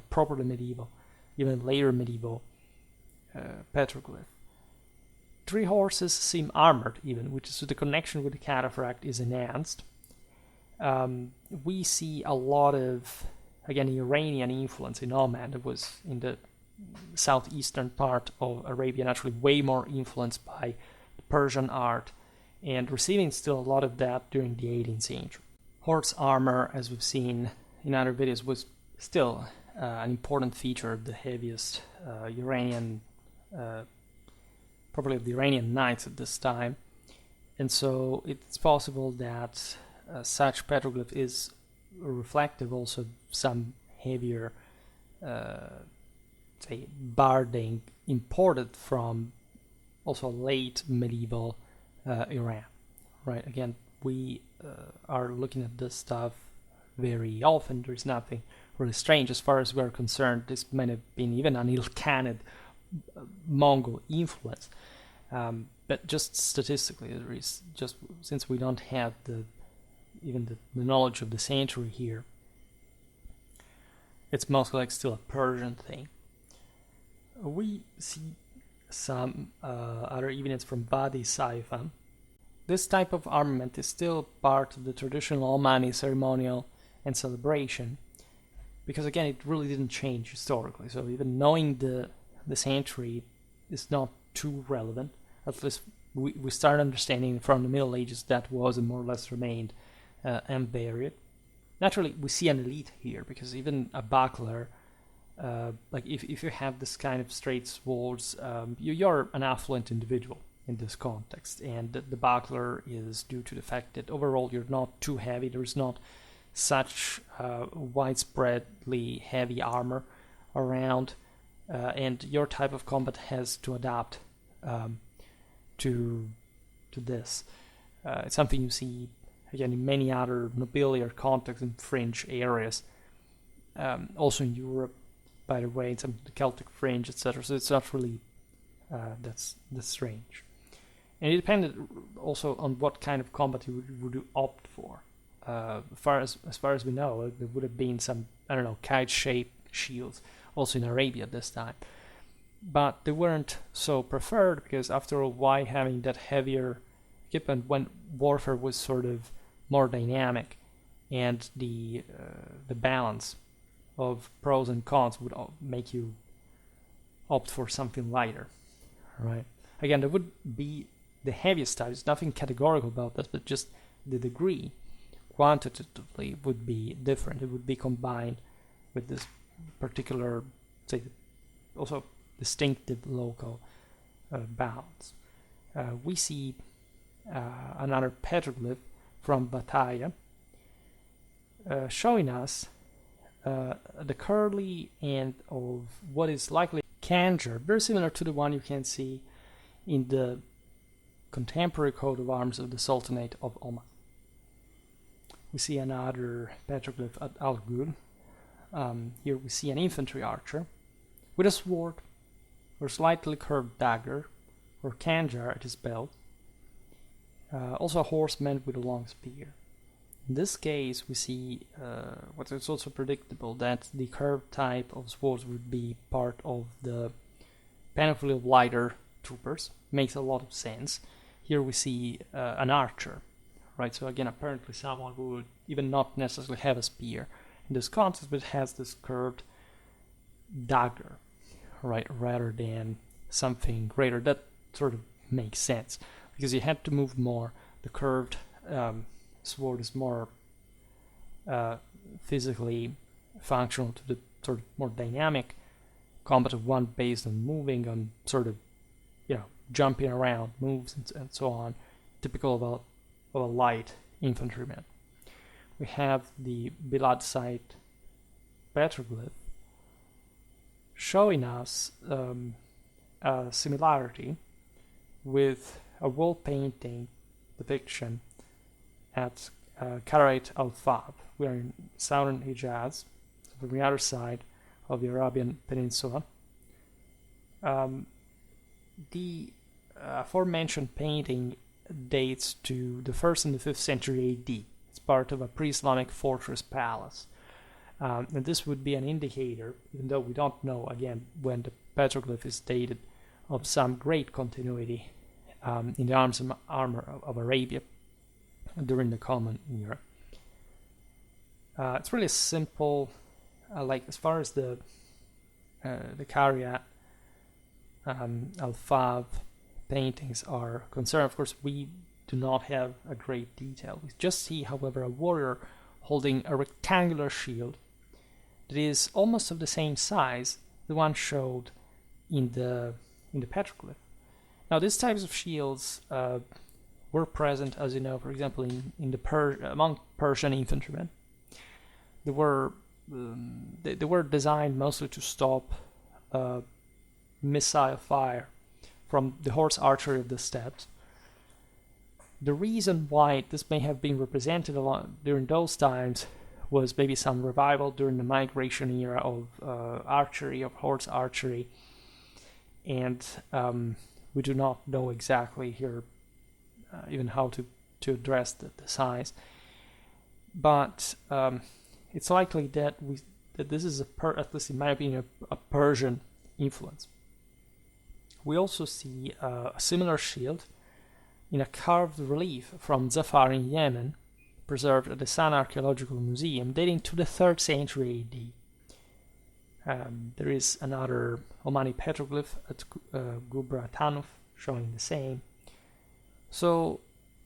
properly medieval, even later medieval petroglyph. 3 horses seem armored even, which is so the connection with the cataphract is enhanced. We see a lot of, again, Iranian influence in nomad. It was in the southeastern part of Arabia, naturally way more influenced by Persian art, and receiving still a lot of that during the 18th century. Horse armor, as we've seen in other videos, was still an important feature of the heaviest Iranian, probably of the Iranian knights at this time. And so it's possible that such petroglyph is reflective also of some heavier, say, barding imported from also late medieval Iran, right? Again, we are looking at this stuff very often. There's nothing really strange as far as we're concerned. This might have been even an ill-canted Mongol influence, but just statistically, there is, just since we don't have even the knowledge of the century here, it's most like still a Persian thing. We see some other evidence from Wadi Saifa. This type of armament is still part of the traditional Omani ceremonial and celebration, because again, it really didn't change historically. So even knowing the century is not too relevant. At least we start understanding from the Middle Ages that was and more or less remained unvaried. Naturally, we see an elite here, because even a buckler, like if you have this kind of straight swords, you're an affluent individual in this context, and the buckler is due to the fact that overall you're not too heavy. There's not such widespreadly heavy armor around, and your type of combat has to adapt to this. It's something you see again in many other nobiliar contexts and fringe areas, also in Europe, by the way, in some of the Celtic fringe, etc. So it's not really that's strange. And it depended also on what kind of combat you would opt for. As far as we know, there would have been some, I don't know, kite-shaped shields also in Arabia at this time. But they weren't so preferred, because after all, why having that heavier equipment when warfare was sort of more dynamic, and the balance of pros and cons would make you opt for something lighter, right? Again, there would be the heaviest type. There's nothing categorical about this, but just the degree quantitatively would be different. It would be combined with this particular, say, also distinctive local balance. We see another petroglyph from Bataya showing us the curly end of what is likely Khanjar, very similar to the one you can see in the contemporary coat of arms of the Sultanate of Oman. We see another petroglyph at Al Ghul. Here we see an infantry archer with a sword or slightly curved dagger or khanjar at his belt. Also a horseman with a long spear. In this case, we see what is also predictable, that the curved type of swords would be part of the panoply of lighter troopers. Makes a lot of sense. Here we see an archer, right? So again, apparently someone who would even not necessarily have a spear in this context, but has this curved dagger, right, rather than something greater. That sort of makes sense, because you had to move more. The curved sword is more physically functional to the sort of more dynamic combative one, based on moving, on sort of, jumping around moves and so on, typical of a light infantryman. We have the Bilad site petroglyph showing us a similarity with a wall painting depiction at Karait al-Fab. We are in southern Hijaz, from the other side of the Arabian Peninsula. The aforementioned painting dates to the 1st and the 5th century AD. It's part of a pre-Islamic fortress palace. And this would be an indicator, even though we don't know, again, when the petroglyph is dated, of some great continuity in the arms and armor of Arabia during the Common Era. It's really simple, like as far as the Qaryat Al-Fav paintings are concerned. Of course, we do not have a great detail. We just see, however, a warrior holding a rectangular shield that is almost of the same size the one showed in the petroglyph. Now, these types of shields were present, as you know, for example, in the among Persian infantrymen. They were designed mostly to stop missile fire from the horse archery of the steppes. The reason why this may have been represented during those times was maybe some revival during the migration era of archery, of horse archery, and we do not know exactly here even how to address the size, but it's likely that this is at least in my opinion, a Persian influence. We also see a similar shield in a carved relief from Zafar in Yemen, preserved at the San Archaeological Museum, dating to the 3rd century AD. There is another Omani petroglyph at Gubra Tanuf showing the same. So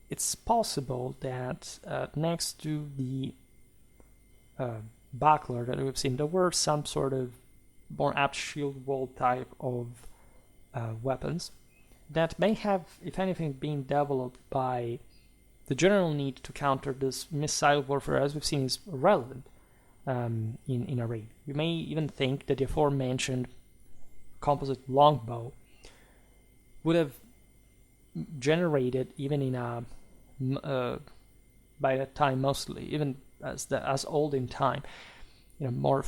it's possible that next to the buckler that we've seen, there were some sort of more apt shield wall type of weapons that may have, if anything, been developed by the general need to counter this missile warfare, as we've seen, is relevant in Arabia. You may even think that the aforementioned composite longbow would have generated, even in a by that time mostly, even as old in time, more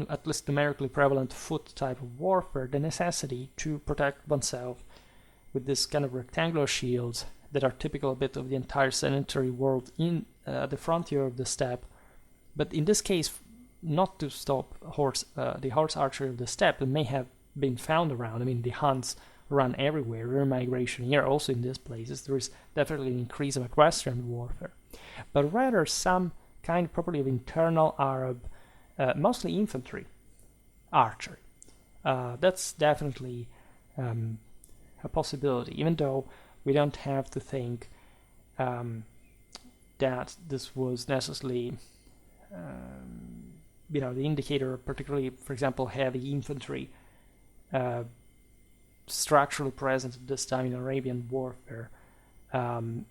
at least numerically prevalent foot type of warfare, the necessity to protect oneself with this kind of rectangular shields that are typical a bit of the entire sedentary world in the frontier of the steppe, but in this case not to stop the horse archery of the steppe that may have been found around. I mean, the hunts run everywhere during migration here, also in these places. There is definitely an increase of equestrian warfare, but rather some kind probably of internal Arab, mostly infantry, archery. That's definitely a possibility, even though we don't have to think that this was necessarily the indicator, particularly, for example, heavy infantry structurally present at this time in Arabian warfare.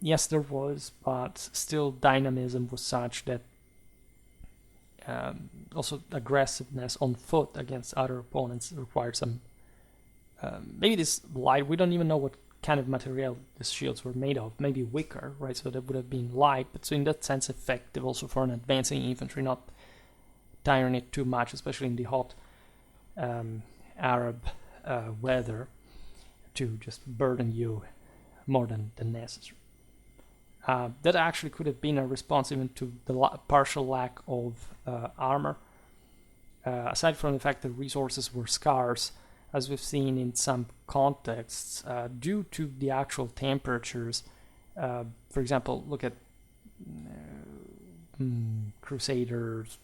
Yes, there was, but still dynamism was such that also aggressiveness on foot against other opponents required some maybe this light, we don't even know what kind of material these shields were made of, maybe wicker, right? So that would have been light, but so in that sense effective also for an advancing infantry, not tiring it too much, especially in the hot Arab weather, to just burden you more than necessary. That actually could have been a response even to the partial lack of armor. Aside from the fact that resources were scarce, as we've seen in some contexts, due to the actual temperatures. For example, look at Crusaders'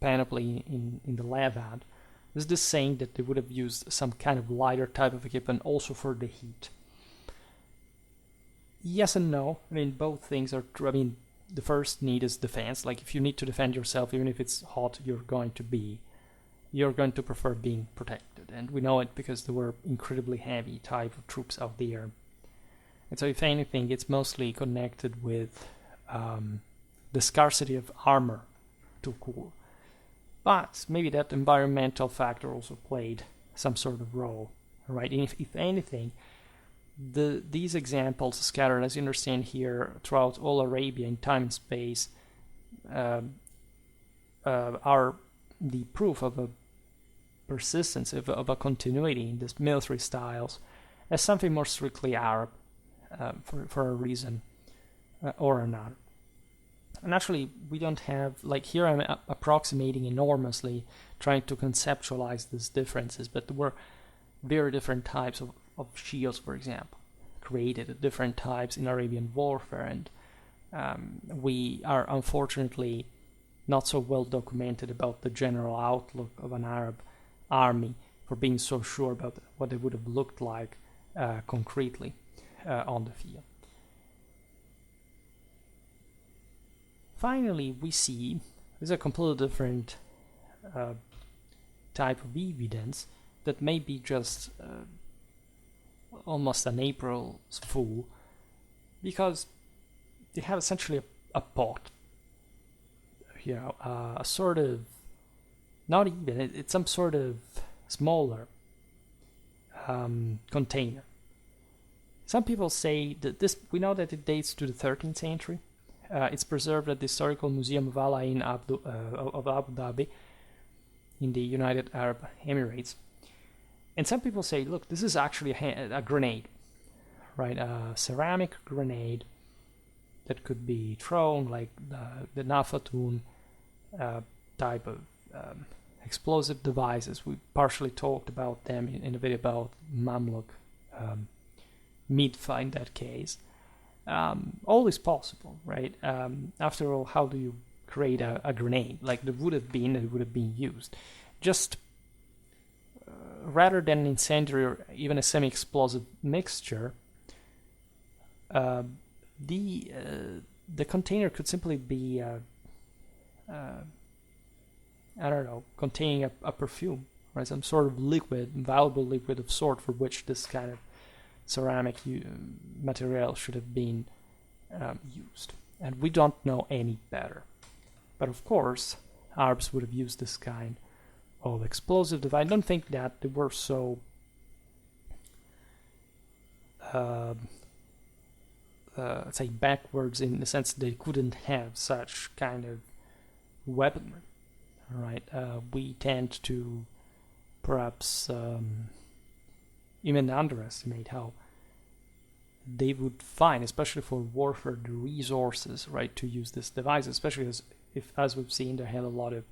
panoply in the Levant. There's this saying that they would have used some kind of lighter type of equipment also for the heat. Yes and no. I mean, both things are true. I mean, the first need is defense. Like, if you need to defend yourself, even if it's hot, you're going to prefer being protected. And we know it because there were incredibly heavy type of troops out there. And so if anything, it's mostly connected with the scarcity of armor to cool. But maybe that environmental factor also played some sort of role, right? And if anything, these examples scattered, as you understand here, throughout all Arabia in time and space are the proof of a persistence, of a continuity in these military styles as something more strictly Arab. for a reason or another. And actually, we don't have, like here I'm approximating enormously, trying to conceptualize these differences, but there were very different types of shields, for example, created at different types in Arabian warfare, and we are unfortunately not so well documented about the general outlook of an Arab army for being so sure about what it would have looked like concretely on the field. Finally, we see there's a completely different type of evidence that may be just almost an April's fool, because you have essentially a pot, a sort of, not even, it's some sort of smaller container. Some people say that we know that it dates to the 13th century. It's preserved at the Historical Museum of Al Ain of Abu Dhabi in the United Arab Emirates. And some people say, look, this is actually a grenade, right? A ceramic grenade that could be thrown, like the Nafatun type of explosive devices. We partially talked about them in a video about Mamluk Midfa in that case. All is possible, right? After all, how do you create a grenade? Like there would have been used. Just rather than an incendiary or even a semi-explosive mixture, the container could simply be, containing a perfume, right? Some sort of liquid, valuable liquid of sort for which this kind of ceramic material should have been used. And we don't know any better. But of course, Arabs would have used this kind of explosive device. I don't think that they were so say backwards in the sense that they couldn't have such kind of weaponry. Right? We tend to perhaps even underestimate how they would find, especially for warfare, the resources, right, to use this device, especially as we've seen, they had a lot of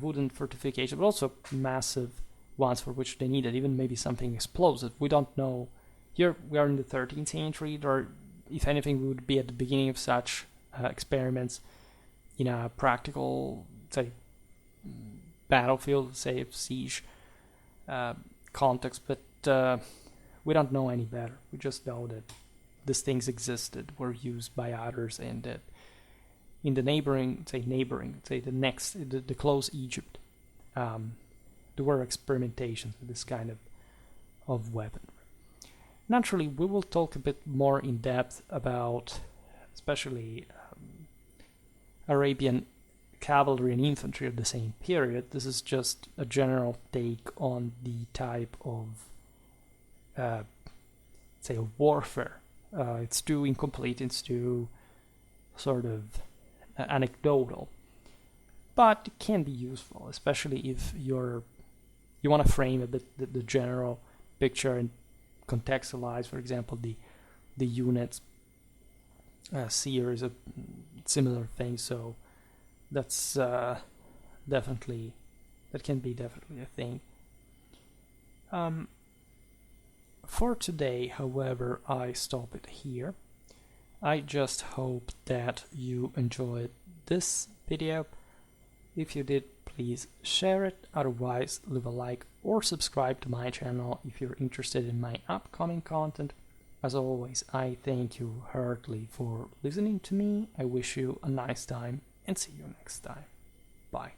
wooden fortification, but also massive ones for which they needed even maybe something explosive. We don't know. Here we are in the 13th century, or if anything, we would be at the beginning of such experiments in a practical, say, battlefield, say, siege context, but we don't know any better. We just know that these things existed, were used by others, and that in the the close Egypt, there were experimentations with this kind of weapon. Naturally, we will talk a bit more in depth about, especially Arabian cavalry and infantry of the same period. This is just a general take on the type of, warfare. It's too incomplete, it's too sort of anecdotal, but it can be useful, especially if you want to frame a bit the general picture and contextualize, for example, the units. Seer is a similar thing, so that's that can be definitely a thing. For today, however, I stop it here. I just hope that you enjoyed this video. If you did, please share it. Otherwise, leave a like or subscribe to my channel if you're interested in my upcoming content. As always, I thank you heartily for listening to me. I wish you a nice time and see you next time. Bye.